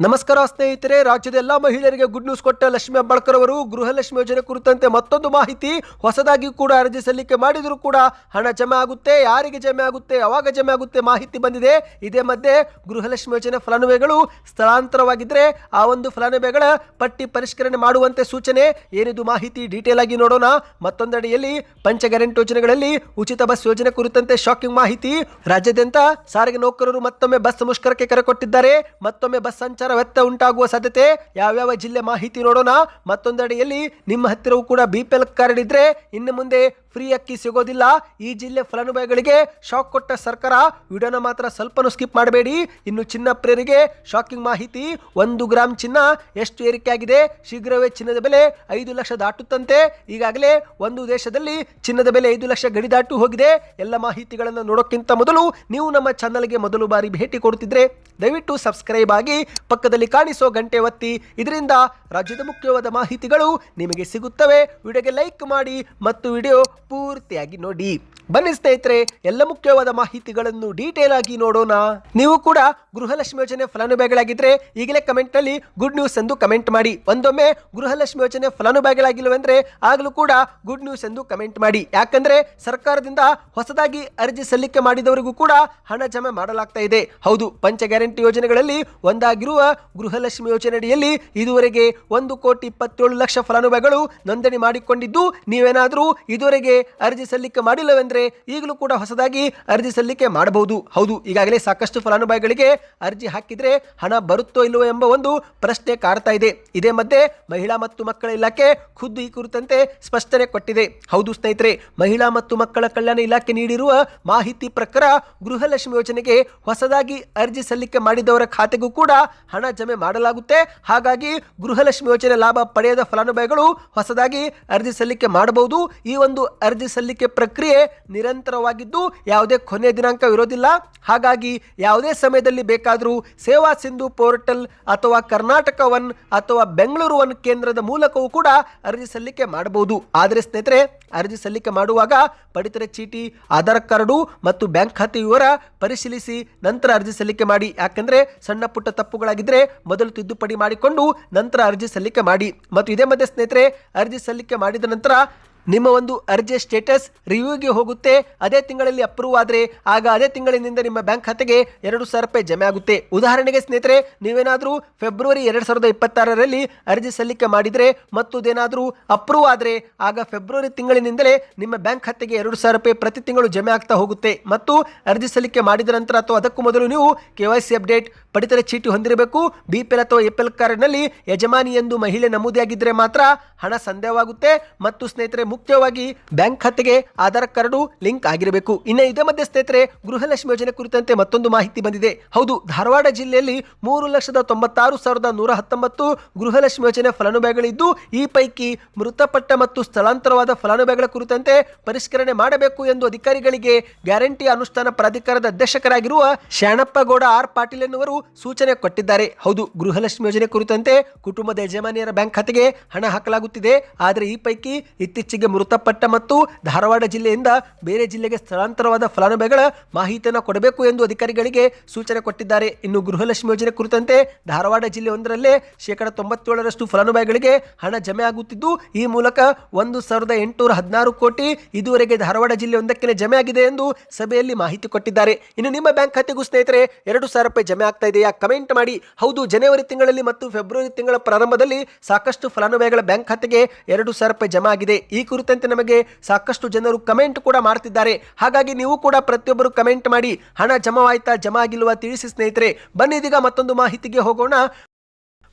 ನಮಸ್ಕಾರ ಸ್ನೇಹಿತರೆ, ರಾಜ್ಯದ ಎಲ್ಲ ಮಹಿಳೆಯರಿಗೆ ಗುಡ್ ನ್ಯೂಸ್ ಕೊಟ್ಟ ಲಕ್ಷ್ಮಿ ಹೆಬ್ಬಾಳ್ಕರ್ ಅವರು ಗೃಹಲಕ್ಷ್ಮಿ ಯೋಜನೆ ಕುರಿತಂತೆ ಮತ್ತೊಂದು ಮಾಹಿತಿ. ಹೊಸದಾಗಿ ಕೂಡ ಅರ್ಜಿ ಸಲ್ಲಿಕೆ ಮಾಡಿದರೂ ಕೂಡ ಹಣ ಜಮೆ ಆಗುತ್ತೆ, ಯಾರಿಗೆ ಜಮೆ ಆಗುತ್ತೆ, ಯಾವಾಗ ಜಮೆ ಆಗುತ್ತೆ ಮಾಹಿತಿ ಬಂದಿದೆ. ಇದೇ ಮಧ್ಯೆ ಗೃಹಲಕ್ಷ್ಮಿ ಯೋಜನೆ ಫಲಾನುಭವಿಗಳು ಸ್ಥಳಾಂತರವಾಗಿದ್ದರೆ ಆ ಒಂದು ಫಲಾನುಭವಿಗಳ ಪಟ್ಟಿ ಪರಿಷ್ಕರಣೆ ಮಾಡುವಂತೆ ಸೂಚನೆ. ಏನಿದು ಮಾಹಿತಿ ಡೀಟೇಲ್ ಆಗಿ ನೋಡೋಣ. ಮತ್ತೊಂದೆಡೆಯಲ್ಲಿ ಪಂಚ ಗ್ಯಾರಂಟಿ ಯೋಜನೆಗಳಲ್ಲಿ ಉಚಿತ ಬಸ್ ಯೋಜನೆ ಕುರಿತಂತೆ ಶಾಕಿಂಗ್ ಮಾಹಿತಿ. ರಾಜ್ಯಾದ್ಯಂತ ಸಾರಿಗೆ ನೌಕರರು ಮತ್ತೊಮ್ಮೆ ಬಸ್ ಮುಷ್ಕರಕ್ಕೆ ಕರೆ ಕೊಟ್ಟಿದ್ದಾರೆ. ಮತ್ತೊಮ್ಮೆ ಬಸ್ ಸಂಚಾರ ವ್ಯತ್ಯಯ ಉಂಟಾಗುವ ಸಾಧ್ಯತೆ. ಯಾವ್ಯಾವ ಜಿಲ್ಲೆ ಮಾಹಿತಿ ನೋಡೋಣ. ಮತ್ತೊಂದೆಡೆಯಲ್ಲಿ ನಿಮ್ಮ ಹತ್ತಿರವೂ ಕೂಡ ಬಿಪಿಎಲ್ ಕಾರ್ಡ್ ಇದ್ರೆ ಇನ್ನು ಮುಂದೆ ಫ್ರೀ ಅಕ್ಕಿ ಸಿಗೋದಿಲ್ಲ. ಈ ಜಿಲ್ಲೆ ಫಲಾನುಭವಿಗಳಿಗೆ ಶಾಕ್ ಕೊಟ್ಟ ಸರ್ಕಾರ. ವಿಡಿಯೋನ ಮಾತ್ರ ಸ್ವಲ್ಪನೂ ಸ್ಕಿಪ್ ಮಾಡಬೇಡಿ. ಇನ್ನು ಚಿನ್ನ ಪ್ರಿಯರಿಗೆ ಶಾಕಿಂಗ್ ಮಾಹಿತಿ. 1 ಗ್ರಾಮ್ ಚಿನ್ನ ಎಷ್ಟು ಏರಿಕೆ ಆಗಿದೆ? ಶೀಘ್ರವೇ ಚಿನ್ನದ ಬೆಲೆ 5 ಲಕ್ಷ ದಾಟುತ್ತಂತೆ. ಈಗಾಗಲೇ ಒಂದು ದೇಶದಲ್ಲಿ ಚಿನ್ನದ ಬೆಲೆ 5 ಲಕ್ಷ ಗಡಿ ದಾಟು ಹೋಗಿದೆ. ಎಲ್ಲ ಮಾಹಿತಿಗಳನ್ನು ನೋಡೋಕ್ಕಿಂತ ಮೊದಲು ನೀವು ನಮ್ಮ ಚಾನಲ್ಗೆ ಮೊದಲು ಬಾರಿ ಭೇಟಿ ಕೊಡುತ್ತಿದ್ರೆ ದಯವಿಟ್ಟು ಸಬ್ಸ್ಕ್ರೈಬ್ ಆಗಿ ಪಕ್ಕದಲ್ಲಿ ಕಾಣಿಸೋ ಗಂಟೆ ಒತ್ತಿ. ಇದರಿಂದ ರಾಜ್ಯದ ಮುಖ್ಯವಾದ ಮಾಹಿತಿಗಳು ನಿಮಗೆ ಸಿಗುತ್ತವೆ. ವಿಡಿಯೋಗೆ ಲೈಕ್ ಮಾಡಿ ಮತ್ತು ವಿಡಿಯೋ ಪೂರ್ತಿಯಾಗಿ ನೋಡಿ. ಬನ್ನಿ ಸ್ನೇಹಿತರೆ, ಎಲ್ಲ ಮುಖ್ಯವಾದ ಮಾಹಿತಿಗಳನ್ನು ಡೀಟೇಲ್ ಆಗಿ ನೋಡೋಣ. ನೀವು ಕೂಡ ಗೃಹಲಕ್ಷ್ಮಿ ಯೋಜನೆ ಫಲಾನುಭವಿಗಳಾಗಿದ್ರೆ ಈಗಲೇ ಕಮೆಂಟ್ ನಲ್ಲಿ ಗುಡ್ ನ್ಯೂಸ್ ಎಂದು ಕಮೆಂಟ್ ಮಾಡಿ. ಒಂದೊಮ್ಮೆ ಗೃಹಲಕ್ಷ್ಮಿ ಯೋಜನೆ ಫಲಾನುಭವಿಗಳಾಗಿಲ್ಲವೆಂದ್ರೆ ಆಗಲೂ ಕೂಡ ಗುಡ್ ನ್ಯೂಸ್ ಎಂದು ಕಮೆಂಟ್ ಮಾಡಿ. ಯಾಕಂದ್ರೆ ಸರ್ಕಾರದಿಂದ ಹೊಸದಾಗಿ ಅರ್ಜಿ ಸಲ್ಲಿಕೆ ಮಾಡಿದವರಿಗೂ ಕೂಡ ಹಣ ಜಮೆ ಮಾಡಲಾಗ್ತಾ ಇದೆ. ಹೌದು, ಪಂಚ ಗ್ಯಾರಂಟಿ ಯೋಜನೆಗಳಲ್ಲಿ ಒಂದಾಗಿರುವ ಗೃಹಲಕ್ಷ್ಮಿ ಯೋಜನೆಯಡಿಯಲ್ಲಿ ಇದುವರೆಗೆ 1,27,00,000 ಫಲಾನುಭವಿಗಳು ನೋಂದಣಿ ಮಾಡಿಕೊಂಡಿದ್ದು, ನೀವೇನಾದರೂ ಇದುವರೆಗೆ ಅರ್ಜಿ ಸಲ್ಲಿಕೆ ಮಾಡಿಲ್ಲವೆಂದ್ರೆ ಈಗಲೂ ಕೂಡ ಹೊಸದಾಗಿ ಅರ್ಜಿ ಸಲ್ಲಿಕೆ ಮಾಡಬಹುದು. ಹೌದು, ಈಗಾಗಲೇ ಸಾಕಷ್ಟು ಫಲಾನುಭವಿಗಳಿಗೆ ಅರ್ಜಿ ಹಾಕಿದ್ರೆ ಹಣ ಬರುತ್ತೋ ಇಲ್ಲವೋ ಎಂಬ ಒಂದು ಪ್ರಶ್ನೆ ಕಾಡ್ತಾ ಇದೆ. ಇದೇ ಮಧ್ಯೆ ಮಹಿಳಾ ಮತ್ತು ಮಕ್ಕಳ ಇಲಾಖೆ ಖುದ್ದು ಈ ಕುರಿತಂತೆ ಸ್ಪಷ್ಟನೆ ಕೊಟ್ಟಿದೆ. ಹೌದು ಸ್ನೇಹಿತರೆ, ಮಹಿಳಾ ಮತ್ತು ಮಕ್ಕಳ ಕಲ್ಯಾಣ ಇಲಾಖೆ ನೀಡಿರುವ ಮಾಹಿತಿ ಪ್ರಕಾರ ಗೃಹಲಕ್ಷ್ಮಿ ಯೋಜನೆಗೆ ಹೊಸದಾಗಿ ಅರ್ಜಿ ಸಲ್ಲಿಕೆ ಮಾಡಿದವರ ಖಾತೆಗೂ ಕೂಡ ಹಣ ಜಮೆ ಮಾಡಲಾಗುತ್ತೆ. ಹಾಗಾಗಿ ಗೃಹಲಕ್ಷ್ಮಿ ಯೋಜನೆ ಲಾಭ ಪಡೆಯದ ಫಲಾನುಭವಿಗಳು ಹೊಸದಾಗಿ ಅರ್ಜಿ ಸಲ್ಲಿಕೆ ಮಾಡಬಹುದು. ಈ ಒಂದು ಅರ್ಜಿ ಸಲ್ಲಿಕೆ ಪ್ರಕ್ರಿಯೆ ನಿರಂತರವಾಗಿದ್ದು ಯಾವುದೇ ಕೊನೆಯ ದಿನಾಂಕ ಇರೋದಿಲ್ಲ. ಹಾಗಾಗಿ ಯಾವುದೇ ಸಮಯದಲ್ಲಿ ಬೇಕಾದರೂ ಸೇವಾ ಸಿಂಧು ಪೋರ್ಟಲ್ ಅಥವಾ ಕರ್ನಾಟಕ ಒನ್ ಅಥವಾ ಬೆಂಗಳೂರು ಒನ್ ಕೇಂದ್ರದ ಮೂಲಕವೂ ಕೂಡ ಅರ್ಜಿ ಸಲ್ಲಿಕೆ ಮಾಡಬಹುದು. ಆದರೆ ಸ್ನೇಹಿತರೆ, ಅರ್ಜಿ ಸಲ್ಲಿಕೆ ಮಾಡುವಾಗ ಪಡಿತರ ಚೀಟಿ, ಆಧಾರ್ ಕಾರ್ಡು ಮತ್ತು ಬ್ಯಾಂಕ್ ಖಾತೆ ವಿವರ ಪರಿಶೀಲಿಸಿ ನಂತರ ಅರ್ಜಿ ಸಲ್ಲಿಕೆ ಮಾಡಿ. ಯಾಕಂದ್ರೆ ಸಣ್ಣ ಪುಟ್ಟ ತಪ್ಪುಗಳಾಗಿದ್ರೆ ಮೊದಲು ತಿದ್ದುಪಡಿ ಮಾಡಿಕೊಂಡು ನಂತರ ಅರ್ಜಿ ಸಲ್ಲಿಕೆ ಮಾಡಿ. ಮತ್ತು ಇದೇ ಮಧ್ಯೆ ಸ್ನೇಹಿತರೆ, ಅರ್ಜಿ ಸಲ್ಲಿಕೆ ಮಾಡಿದ ನಂತರ ನಿಮ್ಮ ಒಂದು ಅರ್ಜಿ ಸ್ಟೇಟಸ್ ರಿವ್ಯೂಗೆ ಹೋಗುತ್ತೆ. ಅದೇ ತಿಂಗಳಲ್ಲಿ ಅಪ್ರೂವ್ ಆದರೆ ಆಗ ಅದೇ ತಿಂಗಳಿನಿಂದ ನಿಮ್ಮ ಬ್ಯಾಂಕ್ ಖಾತೆಗೆ 2,000 ರೂಪಾಯಿ ಜಮೆ ಆಗುತ್ತೆ. ಉದಾಹರಣೆಗೆ ಸ್ನೇಹಿತರೆ, ನೀವೇನಾದರೂ ಫೆಬ್ರವರಿ 2026ರಲ್ಲಿ ಅರ್ಜಿ ಸಲ್ಲಿಕೆ ಮಾಡಿದರೆ ಮತ್ತು ಅದೇನಾದರೂ ಅಪ್ರೂವ್ ಆದರೆ ಆಗ ಫೆಬ್ರವರಿ ತಿಂಗಳಿನಿಂದಲೇ ನಿಮ್ಮ ಬ್ಯಾಂಕ್ ಖಾತೆಗೆ 2,000 ರೂಪಾಯಿ ಪ್ರತಿ ತಿಂಗಳು ಜಮೆ ಆಗ್ತಾ ಹೋಗುತ್ತೆ. ಮತ್ತು ಅರ್ಜಿ ಸಲ್ಲಿಕೆ ಮಾಡಿದ ನಂತರ ಅಥವಾ ಅದಕ್ಕೂ ಮೊದಲು ನೀವು KYC ಅಪ್ಡೇಟ್, ಪಡಿತರ ಚೀಟಿ ಹೊಂದಿರಬೇಕು. ಬಿಪಿಎಲ್ ಅಥವಾ ಎಪಿಎಲ್ ಕಾರ್ಡ್ನಲ್ಲಿ ಯಜಮಾನಿ ಎಂದು ಮಹಿಳೆ ನಮೂದಿಯಾಗಿದ್ದರೆ ಮಾತ್ರ ಹಣ ಸಂದೇಹವಾಗುತ್ತೆ. ಮತ್ತು ಸ್ನೇಹಿತರೆ, ಮುಖ್ಯವಾಗಿ ಬ್ಯಾಂಕ್ ಖಾತೆಗೆ ಆಧಾರ್ ಕಾರ್ಡು ಲಿಂಕ್ ಆಗಿರಬೇಕು. ಇನ್ನು ಇದೇ ಮಧ್ಯೆ ಸ್ನೇಹಿತರೆ, ಗೃಹಲಕ್ಷ್ಮಿ ಯೋಜನೆ ಕುರಿತಂತೆ ಮತ್ತೊಂದು ಮಾಹಿತಿ ಬಂದಿದೆ. ಹೌದು, ಧಾರವಾಡ ಜಿಲ್ಲೆಯಲ್ಲಿ 3,96,119 ಗೃಹಲಕ್ಷ್ಮಿ ಯೋಜನೆ ಫಲಾನುಭವಿಗಳಿದ್ದು, ಈ ಪೈಕಿ ಮೃತಪಟ್ಟ ಮತ್ತು ಸ್ಥಳಾಂತರವಾದ ಫಲಾನುಭವಿಗಳ ಕುರಿತಂತೆ ಪರಿಷ್ಕರಣೆ ಮಾಡಬೇಕು ಎಂದು ಅಧಿಕಾರಿಗಳಿಗೆ ಗ್ಯಾರಂಟಿ ಅನುಷ್ಠಾನ ಪ್ರಾಧಿಕಾರದ ಅಧ್ಯಕ್ಷರಾಗಿರುವ ಶಾಣಪ್ಪಗೌಡ ಆರ್ ಪಾಟೀಲ್ ಎನ್ನುವರು ಸೂಚನೆ ಕೊಟ್ಟಿದ್ದಾರೆ. ಹೌದು, ಗೃಹಲಕ್ಷ್ಮಿ ಯೋಜನೆ ಕುರಿತಂತೆ ಕುಟುಂಬದ ಯಜಮಾನಿಯರ ಬ್ಯಾಂಕ್ ಖಾತೆಗೆ ಹಣ ಹಾಕಲಾಗುತ್ತಿದೆ. ಆದರೆ ಈ ಪೈಕಿ ಇತ್ತೀಚೆಗೆ ಮೃತಪಟ್ಟ ಮತ್ತು ಧಾರವಾಡ ಜಿಲ್ಲೆಯಿಂದ ಬೇರೆ ಜಿಲ್ಲೆಗೆ ಸ್ಥಳಾಂತರವಾದ ಫಲಾನುಭವಿಗಳ ಮಾಹಿತಿಯನ್ನು ಕೊಡಬೇಕು ಎಂದು ಅಧಿಕಾರಿಗಳಿಗೆ ಸೂಚನೆ ಕೊಟ್ಟಿದ್ದಾರೆ. ಇನ್ನು ಗೃಹಲಕ್ಷ್ಮಿ ಯೋಜನೆ ಕುರಿತಂತೆ ಧಾರವಾಡ ಜಿಲ್ಲೆ ಒಂದರಲ್ಲೇ 97% ಫಲಾನುಭವಿಗಳಿಗೆ ಹಣ ಜಮೆ ಆಗುತ್ತಿದ್ದು, ಈ ಮೂಲಕ 1,816 ಕೋಟಿ ಇದುವರೆಗೆ ಧಾರವಾಡ ಜಿಲ್ಲೆ ಒಂದಕ್ಕೆ ಜಮೆ ಆಗಿದೆ ಎಂದು ಸಭೆಯಲ್ಲಿ ಮಾಹಿತಿ ಕೊಟ್ಟಿದ್ದಾರೆ. ಇನ್ನು ನಿಮ್ಮ ಬ್ಯಾಂಕ್ ಖಾತೆಗೂ ಸ್ನೇಹಿತರೆ 2,000 ರೂಪಾಯಿ ಜಮೆ ಆಗ್ತಾ ಇದೆಯಾ? ಕಮೆಂಟ್ ಮಾಡಿ. ಹೌದು, ಜನವರಿ ತಿಂಗಳಲ್ಲಿ ಮತ್ತು ಫೆಬ್ರವರಿ ತಿಂಗಳ ಪ್ರಾರಂಭದಲ್ಲಿ ಸಾಕಷ್ಟು ಫಲಾನುಭವಿಗಳ ಬ್ಯಾಂಕ್ ಖಾತೆಗೆ 2,000 ರೂಪಾಯಿ ಜಮಾ ಆಗಿದೆ. ಈ ಕುರಿತಂತೆ ನಮಗೆ ಸಾಕಷ್ಟು ಜನರು ಕಮೆಂಟ್ ಕೂಡ ಮಾಡ್ತಿದ್ದಾರೆ. ಹಾಗಾಗಿ ನೀವು ಕೂಡ ಪ್ರತಿಯೊಬ್ಬರು ಕಮೆಂಟ್ ಮಾಡಿ, ಹಣ ಜಮಾವಾಯ್ತಾ ಜಮಾ ಆಗಿಲ್ವಾ ತಿಳಿಸಿ ಸ್ನೇಹಿತರೆ. ಬನ್ನಿ ಇದೀಗ ಮತ್ತೊಂದು ಮಾಹಿತಿಗೆ ಹೋಗೋಣ.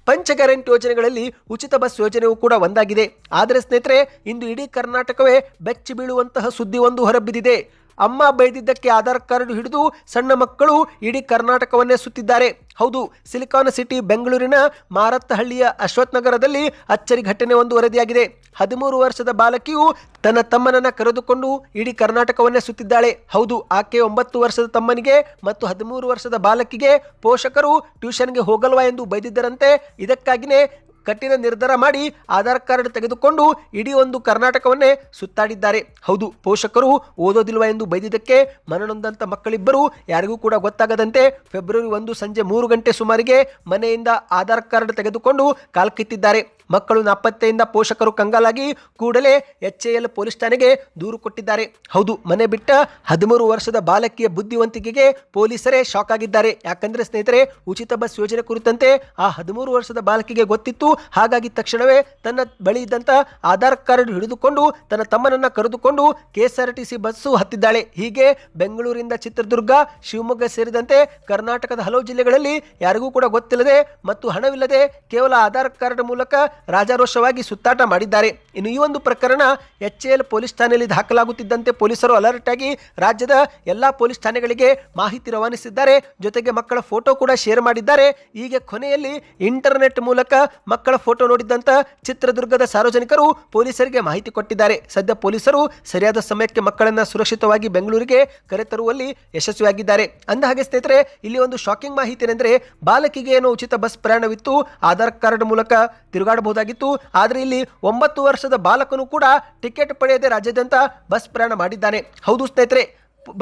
ಪಂಚ ಗ್ಯಾರಂಟಿ ಯೋಜನೆಗಳಲ್ಲಿ ಉಚಿತ ಬಸ್ ಯೋಜನೆಯೂ ಕೂಡ ಒಂದಾಗಿದೆ. ಆದರೆ ಸ್ನೇಹಿತರೆ, ಇಂದು ಇಡೀ ಕರ್ನಾಟಕವೇ ಬೆಚ್ಚಿ ಬೀಳುವಂತಹ ಸುದ್ದಿ ಒಂದು ಹೊರಬಿದ್ದಿದೆ. ಅಮ್ಮ ಬೈದಿದ್ದಕ್ಕೆ ಆಧಾರ್ ಕಾರ್ಡ್ ಹಿಡಿದು ಸಣ್ಣ ಮಕ್ಕಳು ಇಡೀ ಕರ್ನಾಟಕವನ್ನೇ ಸುತ್ತಿದ್ದಾರೆ. ಹೌದು, ಸಿಲಿಕಾನ್ ಸಿಟಿ ಬೆಂಗಳೂರಿನ ಮಾರತ್ತಹಳ್ಳಿಯ ಅಶ್ವಥ್ ನಗರದಲ್ಲಿ ಅಚ್ಚರಿ ಘಟನೆ ಒಂದು ವರದಿಯಾಗಿದೆ. 13 ವರ್ಷದ ಬಾಲಕಿಯು ತನ್ನ ತಮ್ಮನನ್ನ ಕರೆದುಕೊಂಡು ಇಡೀ ಕರ್ನಾಟಕವನ್ನೇ ಸುತ್ತಿದ್ದಾಳೆ. ಹೌದು, ಆಕೆ 9 ವರ್ಷದ ತಮ್ಮನಿಗೆ ಮತ್ತು 13 ವರ್ಷದ ಬಾಲಕಿಗೆ ಪೋಷಕರು ಟ್ಯೂಷನ್ಗೆ ಹೋಗಲ್ವಾ ಎಂದು ಬೈದಿದ್ದರಂತೆ. ಇದಕ್ಕಾಗಿಯೇ ಕಠಿಣ ನಿರ್ಧಾರ ಮಾಡಿ ಆಧಾರ್ ಕಾರ್ಡ್ ತೆಗೆದುಕೊಂಡು ಇಡೀ ಒಂದು ಕರ್ನಾಟಕವನ್ನೇ ಸುತ್ತಾಡಿದ್ದಾರೆ. ಹೌದು, ಪೋಷಕರು ಓದೋದಿಲ್ವಾ ಎಂದು ಬೈದಿದ್ದಕ್ಕೆ ಮನನೊಂದಂತ ಮಕ್ಕಳಿಬ್ಬರು ಯಾರಿಗೂ ಕೂಡ ಗೊತ್ತಾಗದಂತೆ ಫೆಬ್ರವರಿ 1 ಸಂಜೆ 3 ಗಂಟೆ ಸುಮಾರಿಗೆ ಮನೆಯಿಂದ ಆಧಾರ್ ಕಾರ್ಡ್ ತೆಗೆದುಕೊಂಡು ಕಾಲ್ಕಿತ್ತಿದ್ದಾರೆ. ಮಕ್ಕಳು ನಾಪತ್ತೆಯಿಂದ ಪೋಷಕರು ಕಂಗಾಲಾಗಿ ಕೂಡಲೇ HAL ಪೊಲೀಸ್ ಠಾಣೆಗೆ ದೂರು ಕೊಟ್ಟಿದ್ದಾರೆ. ಹೌದು, ಮನೆ ಬಿಟ್ಟ 13 ವರ್ಷದ ಬಾಲಕಿಯ ಬುದ್ಧಿವಂತಿಕೆಗೆ ಪೊಲೀಸರೇ ಶಾಕ್ ಆಗಿದ್ದಾರೆ. ಯಾಕಂದ್ರೆ ಸ್ನೇಹಿತರೆ, ಉಚಿತ ಬಸ್ ಯೋಜನೆ ಕುರಿತಂತೆ ಆ 13 ವರ್ಷದ ಬಾಲಕಿಗೆ ಗೊತ್ತಿತ್ತು. ಹಾಗಾಗಿ ತಕ್ಷಣವೇ ತನ್ನ ಬಳಿ ಇದ್ದಂತ ಆಧಾರ್ ಕಾರ್ಡ್ ಹಿಡಿದುಕೊಂಡು ತನ್ನ ತಮ್ಮನನ್ನ ಕರೆದುಕೊಂಡು KSRTC ಬಸ್ಸು ಹತ್ತಿದ್ದಾಳೆ. ಹೀಗೆ ಬೆಂಗಳೂರಿಂದ ಚಿತ್ರದುರ್ಗ, ಶಿವಮೊಗ್ಗ ಸೇರಿದಂತೆ ಕರ್ನಾಟಕದ ಹಲವು ಜಿಲ್ಲೆಗಳಲ್ಲಿ ಯಾರಿಗೂ ಕೂಡ ಗೊತ್ತಿಲ್ಲದೆ ಮತ್ತು ಹಣವಿಲ್ಲದೆ ಕೇವಲ ಆಧಾರ್ ಕಾರ್ಡ್ ಮೂಲಕ ರಾಜಾರೋಷವಾಗಿ ಸುತ್ತಾಟ ಮಾಡಿದ್ದಾರೆ. ಇನ್ನು ಈ ಒಂದು ಪ್ರಕರಣ HAL ಪೊಲೀಸ್ ಠಾಣೆಯಲ್ಲಿ ದಾಖಲಾಗುತ್ತಿದ್ದಂತೆ ಪೊಲೀಸರು ಅಲರ್ಟ್ ಆಗಿ ರಾಜ್ಯದ ಎಲ್ಲಾ ಪೊಲೀಸ್ ಠಾಣೆಗಳಿಗೆ ಮಾಹಿತಿ ರವಾನಿಸಿದ್ದಾರೆ. ಜೊತೆಗೆ ಮಕ್ಕಳ ಫೋಟೋ ಕೂಡ ಶೇರ್ ಮಾಡಿದ್ದಾರೆ. ಹೀಗೆ ಕೊನೆಯಲ್ಲಿ ಇಂಟರ್ನೆಟ್ ಮೂಲಕ ಮಕ್ಕಳ ಫೋಟೋ ನೋಡಿದ್ದಂತ ಚಿತ್ರದುರ್ಗದ ಸಾರ್ವಜನಿಕರು ಪೊಲೀಸರಿಗೆ ಮಾಹಿತಿ ಕೊಟ್ಟಿದ್ದಾರೆ. ಸದ್ಯ ಪೊಲೀಸರು ಸರಿಯಾದ ಸಮಯಕ್ಕೆ ಮಕ್ಕಳನ್ನ ಸುರಕ್ಷಿತವಾಗಿ ಬೆಂಗಳೂರಿಗೆ ಕರೆತರುವಲ್ಲಿ ಯಶಸ್ವಿಯಾಗಿದ್ದಾರೆ. ಅಂದಹಾಗೆ ಸ್ನೇಹಿತರೆ, ಇಲ್ಲಿ ಒಂದು ಶಾಕಿಂಗ್ ಮಾಹಿತಿ ಏನೆಂದರೆ, ಬಾಲಕಿಗೆ ಏನೋ ಉಚಿತ ಬಸ್ ಪ್ರಯಾಣವಿತ್ತು, ಆಧಾರ್ ಕಾರ್ಡ್ ಮೂಲಕ ತಿರುಗಾಡಬಹುದಾಗಿತ್ತು. ಆದರೆ ಇಲ್ಲಿ 9 ವರ್ಷದ ಬಾಲಕನು ಕೂಡ ಟಿಕೆಟ್ ಪಡೆಯದೆ ರಾಜ್ಯಾದ್ಯಂತ ಬಸ್ ಪ್ರಯಾಣ ಮಾಡಿದ್ದಾನೆ. ಹೌದು ಸ್ನೇಹಿತರೆ,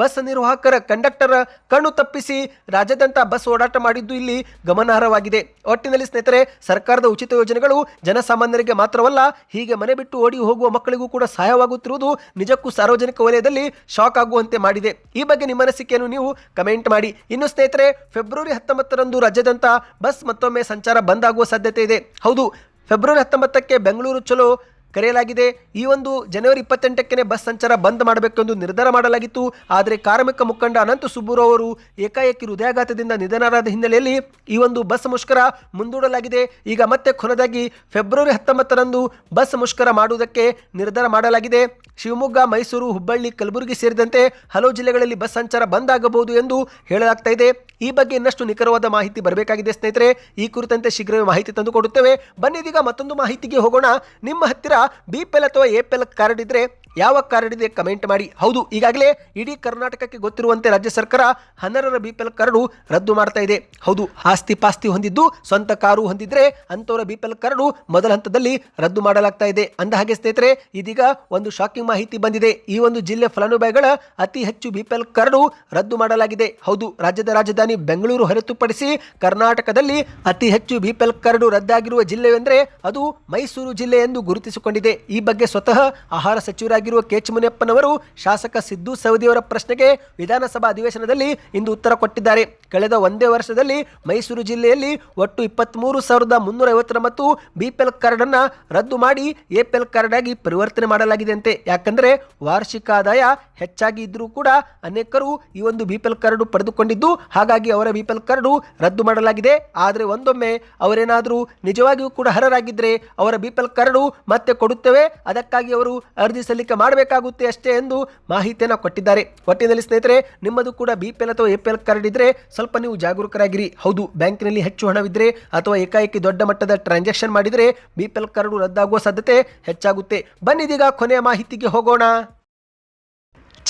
ಬಸ್ ನಿರ್ವಾಹಕರ ಕಂಡಕ್ಟರ್ ಕಣ್ಣು ತಪ್ಪಿಸಿ ರಾಜ್ಯಾದ್ಯಂತ ಬಸ್ ಓಡಾಟ ಮಾಡಿದ್ದು ಇಲ್ಲಿ ಗಮನಾರ್ಹವಾಗಿದೆ. ಒಟ್ಟಿನಲ್ಲಿ ಸ್ನೇಹಿತರೆ, ಸರ್ಕಾರದ ಉಚಿತ ಯೋಜನೆಗಳು ಜನಸಾಮಾನ್ಯರಿಗೆ ಮಾತ್ರವಲ್ಲ, ಹೀಗೆ ಮನೆ ಬಿಟ್ಟು ಓಡಿ ಹೋಗುವ ಮಕ್ಕಳಿಗೂ ಕೂಡ ಸಹಾಯವಾಗುತ್ತಿರುವುದು ನಿಜಕ್ಕೂ ಸಾರ್ವಜನಿಕ ವಲಯದಲ್ಲಿ ಶಾಕ್ ಆಗುವಂತೆ ಮಾಡಿದೆ. ಈ ಬಗ್ಗೆ ನಿಮ್ಮ ಅನಿಸಿಕೆಯನ್ನು ನೀವು ಕಮೆಂಟ್ ಮಾಡಿ. ಇನ್ನು ಸ್ನೇಹಿತರೆ, ಫೆಬ್ರವರಿ 19ರಂದು ರಾಜ್ಯಾದ್ಯಂತ ಬಸ್ ಮತ್ತೊಮ್ಮೆ ಸಂಚಾರ ಬಂದ್ ಆಗುವ ಸಾಧ್ಯತೆ ಇದೆ. ಹೌದು, ಫೆಬ್ರವರಿ 19ಕ್ಕೆ ಬೆಂಗಳೂರು ಚಲೋ ಕರೆಯಲಾಗಿದೆ. ಈ ಒಂದು ಜನವರಿ 28ಕ್ಕೆ ಬಸ್ ಸಂಚಾರ ಬಂದ್ ಮಾಡಬೇಕೆಂದು ನಿರ್ಧಾರ ಮಾಡಲಾಗಿತ್ತು. ಆದರೆ ಕಾರ್ಮಿಕ ಮುಖಂಡ ಅನಂತ ಸುಬ್ಬುರು ಅವರು ಏಕಾಏಕಿ ಹೃದಯಾಘಾತದಿಂದ ನಿಧನರಾದ ಹಿನ್ನೆಲೆಯಲ್ಲಿ ಈ ಒಂದು ಬಸ್ ಮುಷ್ಕರ ಮುಂದೂಡಲಾಗಿದೆ. ಈಗ ಮತ್ತೆ ಕೊನೆಯದಾಗಿ ಫೆಬ್ರವರಿ 19ರಂದು ಬಸ್ ಮುಷ್ಕರ ಮಾಡುವುದಕ್ಕೆ ನಿರ್ಧಾರ ಮಾಡಲಾಗಿದೆ. ಶಿವಮೊಗ್ಗ, ಮೈಸೂರು, ಹುಬ್ಬಳ್ಳಿ, ಕಲಬುರಗಿ ಸೇರಿದಂತೆ ಹಲವು ಜಿಲ್ಲೆಗಳಲ್ಲಿ ಬಸ್ ಸಂಚಾರ ಬಂದ್ ಆಗಬಹುದು ಎಂದು ಹೇಳಲಾಗ್ತಾ ಇದೆ. ಈ ಬಗ್ಗೆ ಇನ್ನಷ್ಟು ನಿಖರವಾದ ಮಾಹಿತಿ ಬರಬೇಕಾಗಿದೆ ಸ್ನೇಹಿತರೆ. ಈ ಕುರಿತಂತೆ ಶೀಘ್ರವೇ ಮಾಹಿತಿ ತಂದುಕೊಡುತ್ತೇವೆ. ಬನ್ನಿದೀಗ ಮತ್ತೊಂದು ಮಾಹಿತಿಗೆ ಹೋಗೋಣ. ನಿಮ್ಮ ಹತ್ತಿರ BPL ಅಥವಾ APL ಕಾರ್ಡ್ ಇದ್ರೆ ಯಾವ ಕಾರ್ಡ್ ಇದೆ ಕಮೆಂಟ್ ಮಾಡಿ. ಹೌದು, ಈಗಾಗಲೇ ಇಡೀ ಕರ್ನಾಟಕಕ್ಕೆ ಗೊತ್ತಿರುವಂತೆ ರಾಜ್ಯ ಸರ್ಕಾರ 10ರ BPL ಕಾರ್ಡು ರದ್ದು ಮಾಡ್ತಾ ಇದೆ. ಹೌದು, ಆಸ್ತಿ ಪಾಸ್ತಿ ಹೊಂದಿದ್ದು ಸ್ವಂತ ಕಾರು ಹೊಂದಿದ್ರೆ ಅಂತವರ BPL ಕಾರ್ಡು ಮೊದಲ ಹಂತದಲ್ಲಿ ರದ್ದು ಮಾಡಲಾಗ್ತಾ ಇದೆ. ಅಂದ ಹಾಗೆ ಸ್ನೇಹಿತರೆ, ಇದೀಗ ಒಂದು ಶಾಕಿಂಗ್ ಮಾಹಿತಿ ಬಂದಿದೆ. ಈ ಒಂದು ಜಿಲ್ಲೆ ಫಲಾನುಭವಿಗಳ ಅತಿ ಹೆಚ್ಚು BPL ಕಾರ್ಡು ರದ್ದು ಮಾಡಲಾಗಿದೆ. ಹೌದು, ರಾಜ್ಯದ ರಾಜಧಾನಿ ಬೆಂಗಳೂರು ಹೊರತುಪಡಿಸಿ ಕರ್ನಾಟಕದಲ್ಲಿ ಅತಿ ಹೆಚ್ಚು BPL ಕಾರ್ಡು ರದ್ದಾಗಿರುವ ಜಿಲ್ಲೆಯೆಂದರೆ ಅದು ಮೈಸೂರು ಜಿಲ್ಲೆ ಎಂದು ಗುರುತಿಸಿಕೊಂಡಿದೆ. ಈ ಬಗ್ಗೆ ಸ್ವತಃ ಆಹಾರ ಸಚಿವರಾಗಿ KH ಮುನಿಯಪ್ಪನವರು ಶಾಸಕ ಸಿದ್ದು ಸವದಿಯವರ ಪ್ರಶ್ನೆಗೆ ವಿಧಾನಸಭಾ ಅಧಿವೇಶನದಲ್ಲಿ ಇಂದು ಉತ್ತರ ಕೊಟ್ಟಿದ್ದಾರೆ. ಕಳೆದ ಒಂದೇ ವರ್ಷದಲ್ಲಿ ಮೈಸೂರು ಜಿಲ್ಲೆಯಲ್ಲಿ ಒಟ್ಟು 23,359 BPL ಕಾರ್ಡ್ ಅನ್ನ ರದ್ದು ಮಾಡಿ APL ಕಾರ್ಡ್ ಆಗಿ ಪರಿವರ್ತನೆ ಮಾಡಲಾಗಿದೆಯಂತೆ. ಯಾಕಂದ್ರೆ ವಾರ್ಷಿಕ ಆದಾಯ ಹೆಚ್ಚಾಗಿ ಇದ್ರೂ ಕೂಡ ಅನೇಕರು ಈ ಒಂದು BPL ಕಾರ್ಡ್ ಪಡೆದುಕೊಂಡಿದ್ದು, ಹಾಗಾಗಿ ಅವರ BPL ಕಾರ್ಡ್ ರದ್ದು ಮಾಡಲಾಗಿದೆ. ಆದರೆ ಒಂದೊಮ್ಮೆ ಅವರೇನಾದರೂ ನಿಜವಾಗಿಯೂ ಕೂಡ ಅರ್ಹರಾಗಿದ್ದರೆ ಅವರ BPL ಕಾರ್ಡ್ ಮತ್ತೆ ಕೊಡುತ್ತೇವೆ, ಅದಕ್ಕಾಗಿ ಅವರು ಅರ್ಜಿ ಸಲ್ಲಿಕೆ ಮಾಡಬೇಕಾಗುತ್ತೆ ಅಷ್ಟೇ ಎಂದು ಮಾಹಿತಿಯನ್ನು ಕೊಟ್ಟಿದ್ದಾರೆ. ಒಟ್ಟಿನಲ್ಲಿ ಸ್ನೇಹಿತರೆ, ನಿಮ್ಮದು ಕೂಡ BPL ಅಥವಾ APL ಕಾರ್ಡ್ ಇದ್ರೆ ಸ್ವಲ್ಪ ನೀವು ಜಾಗರೂಕರಾಗಿರಿ. ಹೌದು, ಬ್ಯಾಂಕಿನಲ್ಲಿ ಹೆಚ್ಚು ಹಣವಿದ್ರೆ ಅಥವಾ ಏಕಾಏಕಿ ದೊಡ್ಡ ಮಟ್ಟದ ಟ್ರಾನ್ಸಾಕ್ಷನ್ ಮಾಡಿದರೆ BPL ಕಾರ್ಡ್ ರದ್ದಾಗುವ ಸಾಧ್ಯತೆ ಹೆಚ್ಚಾಗುತ್ತೆ. ಬನ್ನಿದೀಗ ಕೊನೆಯ ಮಾಹಿತಿಗೆ ಹೋಗೋಣ.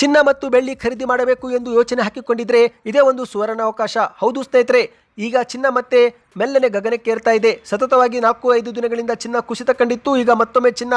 ಚಿನ್ನ ಮತ್ತು ಬೆಳ್ಳಿ ಖರೀದಿ ಮಾಡಬೇಕು ಎಂದು ಯೋಚನೆ ಹಾಕಿಕೊಂಡಿದ್ರೆ ಇದೇ ಒಂದು ಸುವರ್ಣಾವಕಾಶ. ಹೌದು ಸ್ನೇಹಿತರೆ, ಈಗ ಚಿನ್ನ ಮತ್ತೆ ಮೆಲ್ಲನೆ ಗಗನಕ್ಕೇರ್ತಾ ಇದೆ. ಸತತವಾಗಿ 4-5 ದಿನಗಳಿಂದ ಚಿನ್ನ ಕುಸಿತ ಕಂಡಿತ್ತು. ಈಗ ಮತ್ತೊಮ್ಮೆ ಚಿನ್ನ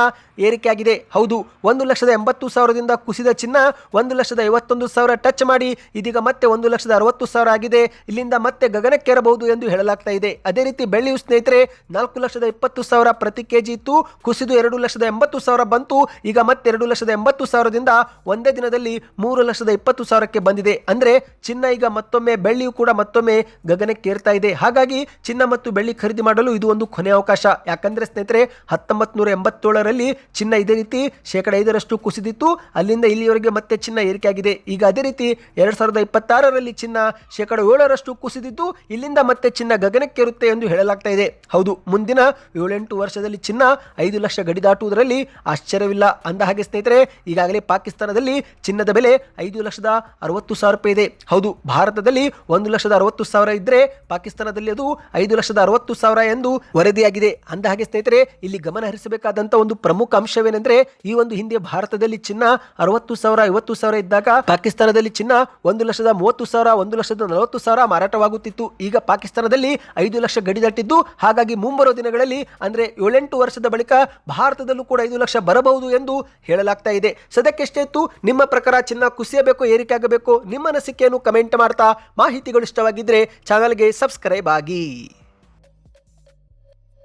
ಏರಿಕೆಯಾಗಿದೆ. ಹೌದು, 1,80,000ದಿಂದ ಕುಸಿದ ಚಿನ್ನ 1,51,000 ಟಚ್ ಮಾಡಿ ಇದೀಗ ಮತ್ತೆ 1,60,000 ಆಗಿದೆ. ಇಲ್ಲಿಂದ ಮತ್ತೆ ಗಗನಕ್ಕೇರಬಹುದು ಎಂದು ಹೇಳಲಾಗ್ತಾ ಇದೆ. ಅದೇ ರೀತಿ ಬೆಳ್ಳಿಯು ಸ್ನೇಹಿತರೆ 4,20,000 ಪ್ರತಿ ಕೆಜಿ ಇತ್ತು, ಕುಸಿದು 2,80,000 ಬಂತು. ಈಗ ಮತ್ತೆ 2,80,000ದಿಂದ ಒಂದೇ ದಿನದಲ್ಲಿ 3,20,000ಕ್ಕೆ ಬಂದಿದೆ. ಅಂದ್ರೆ ಚಿನ್ನ ಈಗ ಮತ್ತೊಮ್ಮೆ, ಬೆಳ್ಳಿಯು ಕೂಡ ಮತ್ತೊಮ್ಮೆ ಗಗನಕ್ಕೇರ್ತಾ ಇದೆ. ಹಾಗಾಗಿ ಚಿನ್ನ ಮತ್ತು ಬೆಳ್ಳಿ ಖರೀದಿ ಮಾಡಲು ಇದು ಒಂದು ಕೊನೆಯ ಅವಕಾಶ. ಯಾಕಂದ್ರೆ ಸ್ನೇಹಿತರೆ, 1987ರಲ್ಲಿ ಚಿನ್ನ ಇದೇ ರೀತಿ 5% ಕುಸಿದಿತ್ತು. ಅಲ್ಲಿಂದ ಇಲ್ಲಿಯವರೆಗೆ ಮತ್ತೆ ಚಿನ್ನ ಏರಿಕೆಯಾಗಿದೆ. ಈಗ ಅದೇ ರೀತಿ 2026ರಲ್ಲಿ ಚಿನ್ನ 7% ಕುಸಿದಿದ್ದು, ಇಲ್ಲಿಂದ ಮತ್ತೆ ಚಿನ್ನ ಗಗನಕ್ಕೇರುತ್ತೆ ಎಂದು ಹೇಳಲಾಗ್ತಾ ಇದೆ. ಹೌದು, ಮುಂದಿನ 7-8 ವರ್ಷದಲ್ಲಿ ಚಿನ್ನ 5 ಲಕ್ಷ ಗಡಿ ದಾಟುವುದರಲ್ಲಿ ಆಶ್ಚರ್ಯವಿಲ್ಲ. ಅಂದ ಹಾಗೆ ಸ್ನೇಹಿತರೆ, ಈಗಾಗಲೇ ಪಾಕಿಸ್ತಾನದಲ್ಲಿ ಚಿನ್ನದ ಬೆಲೆ 5,60,000 ರೂಪಾಯಿ ಇದೆ. ಹೌದು, ಭಾರತದಲ್ಲಿ 1,60,000 ಇದ್ರೆ ಪಾಕಿಸ್ತಾನದಲ್ಲಿ ಅದು 5,60,000 ಎಂದು ವರದಿಯಾಗಿದೆ. ಅಂದಹಾಗೆ ಸ್ನೇಹಿತರೆ, ಇಲ್ಲಿ ಗಮನ ಹರಿಸಬೇಕಾದಂತ ಒಂದು ಪ್ರಮುಖ ಅಂಶವೇನೆಂದ್ರೆ, ಈ ಒಂದು ಹಿಂದೆ ಭಾರತದಲ್ಲಿ ಚಿನ್ನ 60,000 50,000 ಇದ್ದಾಗ ಪಾಕಿಸ್ತಾನದಲ್ಲಿ ಚಿನ್ನ 1,30,000 1,40,000 ಮಾರಾಟವಾಗುತ್ತಿತ್ತು. ಈಗ ಪಾಕಿಸ್ತಾನದಲ್ಲಿ 5 ಲಕ್ಷ ಗಡಿ ದಾಟಿದ್ದು, ಹಾಗಾಗಿ ಮುಂಬರುವ ದಿನಗಳಲ್ಲಿ ಅಂದ್ರೆ 7-8 ವರ್ಷದ ಬಳಿಕ ಭಾರತದಲ್ಲೂ ಕೂಡ 5 ಲಕ್ಷ ಬರಬಹುದು ಎಂದು ಹೇಳಲಾಗ್ತಾ ಇದೆ. ಸದ್ಯಕ್ಕೆ ಎಷ್ಟೇ ಇತ್ತು, ನಿಮ್ಮ ಪ್ರಕಾರ ಚಿನ್ನ ಕುಸಿಯಬೇಕು ಏರಿಕೆ ಆಗಬೇಕು? ನಿಮ್ಮ ಅನಿಸಿಕೆಯನ್ನು ಕಮೆಂಟ್ ಮಾಡ್ತಾ, ಮಾಹಿತಿಗಳು ಇಷ್ಟವಾಗಿದ್ರೆ ಚಾನಲ್ಗೆ ಸಬ್ಸ್ಕ್ರೈಬ್ ಆಗಿ.